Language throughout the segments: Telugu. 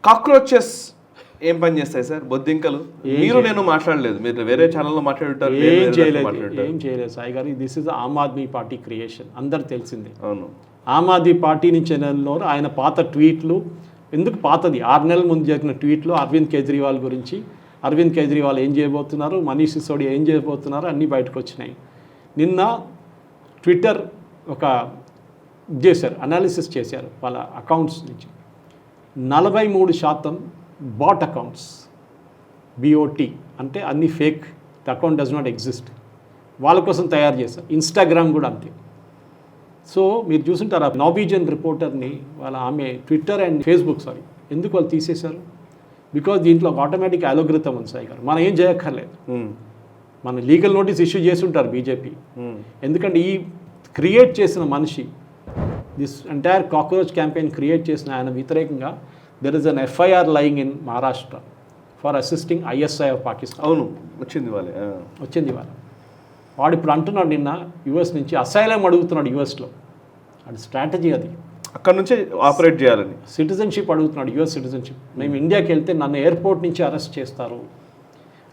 కాక్రోచెస్ ఏం పని చేస్తాయి సార్? బొద్దింకలు. మీరు నేను మాట్లాడలేదు, మీరు వేరే ఛానల్లో మాట్లాడుతారు. ఏం చేయలేదు సాయి గారు. This is Aam Aadmi party creation, అందరు తెలిసిందే. అవును, ఆమ్ ఆద్మీ పార్టీ నుంచి ఆయన పాత ట్వీట్లు, ఎందుకు పాతది 6 నెలల ముందు జరిగిన ట్వీట్లు అరవింద్ కేజ్రీవాల్ గురించి, అరవింద్ కేజ్రీవాల్ ఏం చేయబోతున్నారు, మనీష్ సిసోడియా ఏం చేయబోతున్నారు అన్నీ బయటకు వచ్చినాయి. నిన్న ట్విట్టర్ ఒక చేశారు, అనాలిసిస్ చేశారు వాళ్ళ అకౌంట్స్ నుంచి. 43% బాట్ అకౌంట్స్, బిఓటి అంటే అన్ని fake, the account does not exist, వాళ్ళ కోసం తయారు చేశారు. ఇన్స్టాగ్రామ్ కూడా అంతే. సో మీరు చూసుంటారు ఆ నార్వీజియన్ రిపోర్టర్ని వాళ్ళ ఆమె ట్విట్టర్ అండ్ ఫేస్బుక్ ఎందుకు వాళ్ళు తీసేశారు? బికాజ్ దీంట్లో ఒక ఆటోమేటిక్ అలోగ్రిథం ఉంది సాయి గారు, మనం ఏం చేయక్కర్లేదు. మన లీగల్ నోటీస్ ఇష్యూ చేసి ఉంటారు బీజేపీ. ఎందుకంటే ఈ క్రియేట్ చేసిన మనిషి, this entire cockroach campaign create చేసిన ఆయన వ్యతిరేకంగా there is an FIR lying in Maharashtra for assisting ISI of Pakistan. అవును, వచ్చింది వాళ్ళ. వాడు ఇప్పుడు అంటున్నాడు, నిన్న యుఎస్ నుంచి అసైలం అడుగుతున్నాడు యుఎస్లో. అది స్ట్రాటజీ, అది అక్కడ నుంచి ఆపరేట్ చేయాలని. సిటిజన్షిప్ అడుగుతున్నాడు, యుఎస్ సిటిజన్షిప్. మేము ఇండియాకి వెళ్తే నన్ను ఎయిర్పోర్ట్ నుంచి అరెస్ట్ చేస్తారు.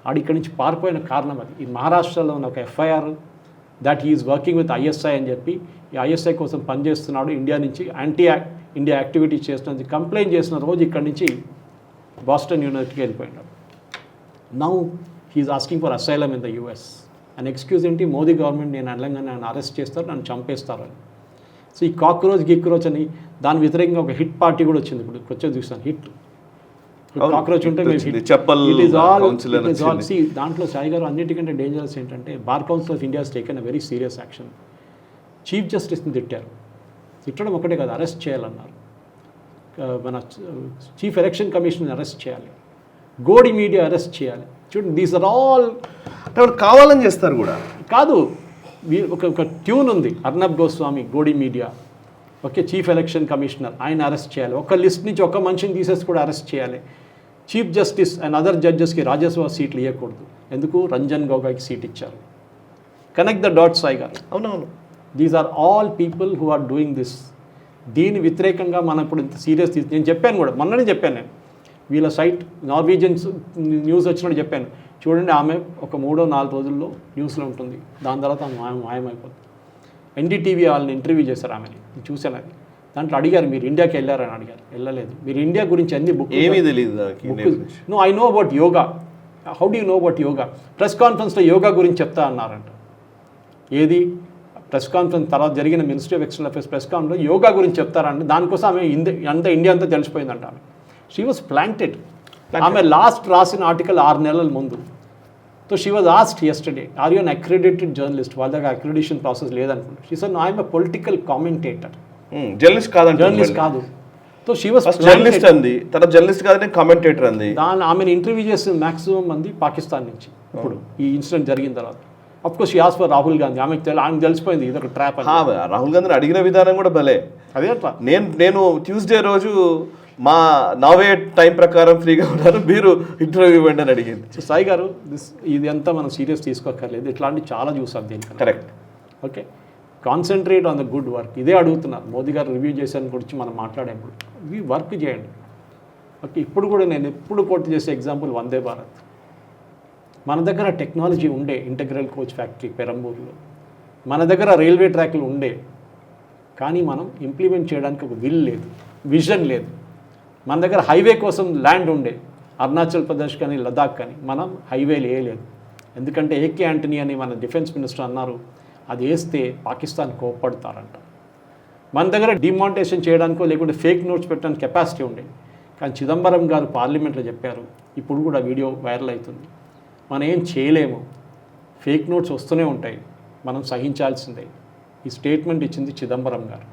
ఆడు ఇక్కడి నుంచి పారిపోయిన కారణం అది. ఈ మహారాష్ట్రలో ఉన్న ఒక FIR that is working with ISI అని చెప్పి, ఈ ISI కోసం పనిచేస్తున్నాడు, ఇండియా నుంచి ఇండియా యాక్టివిటీస్ చేస్తున్నది కంప్లైంట్ చేసిన రోజు ఇక్కడి నుంచి బాస్టన్ యూనివర్సిటీకి వెళ్ళిపోయినాడు. Now he's asking for asylum in the US. And excuse ఏంటి, మోదీ గవర్నమెంట్ నేను అనలంగా నన్ను అరెస్ట్ చేస్తారు, నన్ను చంపేస్తారు అని. సో ఈ కాక్రోచ్ అని దాని వ్యతిరేకంగా ఒక హిట్ పార్టీ కూడా వచ్చింది. ఇప్పుడు వచ్చేది చూస్తాను, హిట్ కాక్రోచ్ ఉంటే దాంట్లో సాయి గారు అన్నిటికంటే డేంజరస్ ఏంటంటే, Bar Council of India taken a very serious action. Chief జస్టిస్ని తిట్టారు. తిట్టడం ఒకటే కాదు, అరెస్ట్ చేయాలన్నారు. మన చీఫ్ ఎలక్షన్ కమిషన్ అరెస్ట్ చేయాలి, గోడి మీడియా అరెస్ట్ చేయాలి. చూడండి, దీస్ ఆర్ ఆల్ కావాలని చేస్తారు కూడా కాదు. ఒక ట్యూన్ ఉంది, Arnab Goswami godi media, okay, chief election commissioner, ఆయన అరెస్ట్ చేయాలి. ఒక లిస్ట్ నుంచి ఒక మనిషిని తీసేసి కూడా అరెస్ట్ చేయాలి. చీఫ్ జస్టిస్ అండ్ అదర్ జడ్జెస్కి రాజ్యసభ సీట్లు ఇవ్వకూడదు. ఎందుకు? రంజన్ గొగోయ్కి సీట్ ఇచ్చారు. కనెక్ట్ ద డాట్స్ సాయి గారు. అవునవును, these are all people who are doing this. దీని వ్యతిరేకంగా మనం ఇప్పుడు ఇంత సీరియస్ నేను చెప్పాను కూడా, మొన్ననే చెప్పాను నేను. వీళ్ళ సైట్ నార్వీజియన్ న్యూస్ వచ్చినట్టు చెప్పాను, చూడండి ఆమె ఒక 3-4 రోజుల్లో న్యూస్లో ఉంటుంది, దాని తర్వాత మాయమైపోతుంది. NDTV వాళ్ళని ఇంటర్వ్యూ చేశారు ఆమెని, చూశాను అది. దాంట్లో అడిగారు, మీరు ఇండియాకి వెళ్ళారని అడిగారు. వెళ్ళలేదు. మీరు ఇండియా గురించి అన్ని బుక్ ఏమీ తెలియదు. No, I know about yoga. How do you know about yoga? Press కాన్ఫరెన్స్లో యోగా గురించి చెప్తా అన్నారంట. ఏది ప్రెస్ కాన్ఫరెన్స్ తర్వాత జరిగిన ministry of external affairs press conference yoga గురించి చెప్తారంటే, దానికోసం ఆమె ఇండియా అంతా తెలిసిపోయిందంట ఆమె. She was planted. ఆమె లాస్ట్ రాసిన ఆర్టికల్ 6 నెలల ముందు. So she was asked yesterday, are you an accredited journalist? వాళ్ళ దగ్గర అక్రెడిషన్ ప్రాసెస్ లేదనుకుంటా. She said, I'm a political commentator. Journalist కాదండి, జర్నలిస్ట్ కాదు. సో షీ వాజ్ జర్నలిస్ట్ అంది, తర్వాత జర్నలిస్ట్ కాదని కామెంటేటర్ అంది. దాన్ని ఆమెను ఇంటర్వ్యూ చేసిన మ్యాక్సిమం మంది పాకిస్తాన్ నుంచి. ఇప్పుడు ఈ ఇన్సిడెంట్ జరిగిన తర్వాత of course she asked for Rahul Gandhi. ఆమెకు తెలిసిపోయింది ఇది ఒక ట్రాప్. రాహుల్ గాంధీని అడిగిన విధానం కూడా భలే. అదే నేను ట్యూస్డే రోజు మా నావే టైం ప్రకారం ఫ్రీగా ఉన్నారు, మీరు ఇంటర్వ్యూ ఇవ్వండి అని అడిగింది. సో సాయి గారు, ఇది అంతా మనం సీరియస్ తీసుకోక్కర్లేదు. ఇట్లాంటివి చాలా చూసాం దీనికి. Correct. Okay, concentrate on the good work. ఇదే అడుగుతున్నారు. మోదీ గారు రివ్యూ చేసాను గురించి మనం మాట్లాడేప్పుడు ఇవి వర్క్ చేయండి. ఓకే, ఇప్పుడు కూడా నేను ఎప్పుడు కోట్ చేసే ఎగ్జాంపుల్ వందే భారత్. మన దగ్గర టెక్నాలజీ ఉండే, ఇంటగ్రల్ కోచ్ ఫ్యాక్టరీ పెరంబూర్లో, మన దగ్గర రైల్వే ట్రాక్లు ఉండే, కానీ మనం ఇంప్లిమెంట్ చేయడానికి ఒక విల్ లేదు, విజన్ లేదు. మన దగ్గర హైవే కోసం ల్యాండ్ ఉండే, అరుణాచల్ ప్రదేశ్ కానీ లదాఖ్ కానీ, మనం హైవేలు వేయలేదు. ఎందుకంటే ఏకే యాంటనీ అని మన డిఫెన్స్ మినిస్టర్ అన్నారు, అది వేస్తే పాకిస్తాన్ కోప్పడతారంట. మన దగ్గర డిమాంటేషన్ చేయడానికో లేకుంటే ఫేక్ నోట్స్ పెట్టడానికి కెపాసిటీ ఉండేది. కానీ చిదంబరం గారు పార్లమెంట్లో చెప్పారు, ఇప్పుడు కూడా వీడియో వైరల్ అవుతుంది, మనం ఏం చేయలేము, ఫేక్ నోట్స్ వస్తూనే ఉంటాయి, మనం సహించాల్సిందే. ఈ స్టేట్మెంట్ ఇచ్చింది చిదంబరం గారు.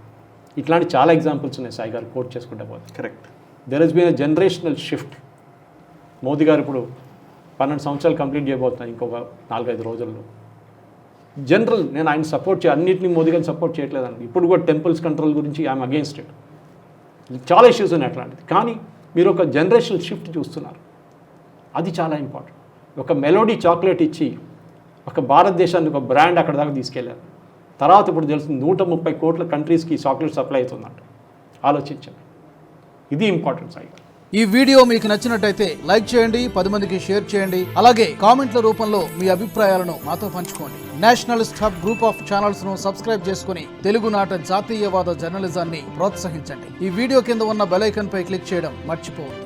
ఇట్లాంటి చాలా ఎగ్జాంపుల్స్ ఉన్నాయి సాయి గారు కోట్ చేసుకుంటే పోతే. Correct. There has been a generational shift. Modi గారు ఇప్పుడు 12 సంవత్సరాలు కంప్లీట్ చేయబోతున్నాను ఇంకొక 4-5 రోజుల్లో. జనరల్ నేను ఆయన సపోర్ట్ అన్నింటినీ మోదీ గారిని సపోర్ట్ చేయట్లేదండి. ఇప్పుడు కూడా టెంపుల్స్ కంట్రోల్ గురించి ఐఎమ్ అగేన్స్ట్ ఇట్. చాలా ఇష్యూస్ ఉన్నాయి అట్లాంటిది. కానీ మీరు ఒక జనరేషనల్ షిఫ్ట్ చూస్తున్నారు, అది చాలా ఇంపార్టెంట్. ఒక మెలోడీ చాక్లెట్ ఇచ్చి ఒక భారతదేశాన్ని ఒక బ్రాండ్ అక్కడ దాకా తీసుకెళ్ళారు. తర్వాత ఇప్పుడు తెలుస్తుంది 130 కోట్ల కంట్రీస్కి చాక్లెట్ సప్లై అవుతుందంట. ఆలోచించండి, ఇది ఇంపార్టెంట్ సాయి. ఈ వీడియో మీకు నచ్చినట్టయితే లైక్ చేయండి, 10 మందికి షేర్ చేయండి. అలాగే కామెంట్ల రూపంలో మీ అభిప్రాయాలను మాతో పంచుకోండి. Nationalist hub group of channels ను సబ్స్క్రైబ్ చేసుకుని తెలుగునాట జాతీయవాద జర్నలిజాన్ని ప్రోత్సహించండి. ఈ వీడియో కింద ఉన్న బెల్ ఐకాన్ పై క్లిక్ చేయడం మర్చిపోవద్దు.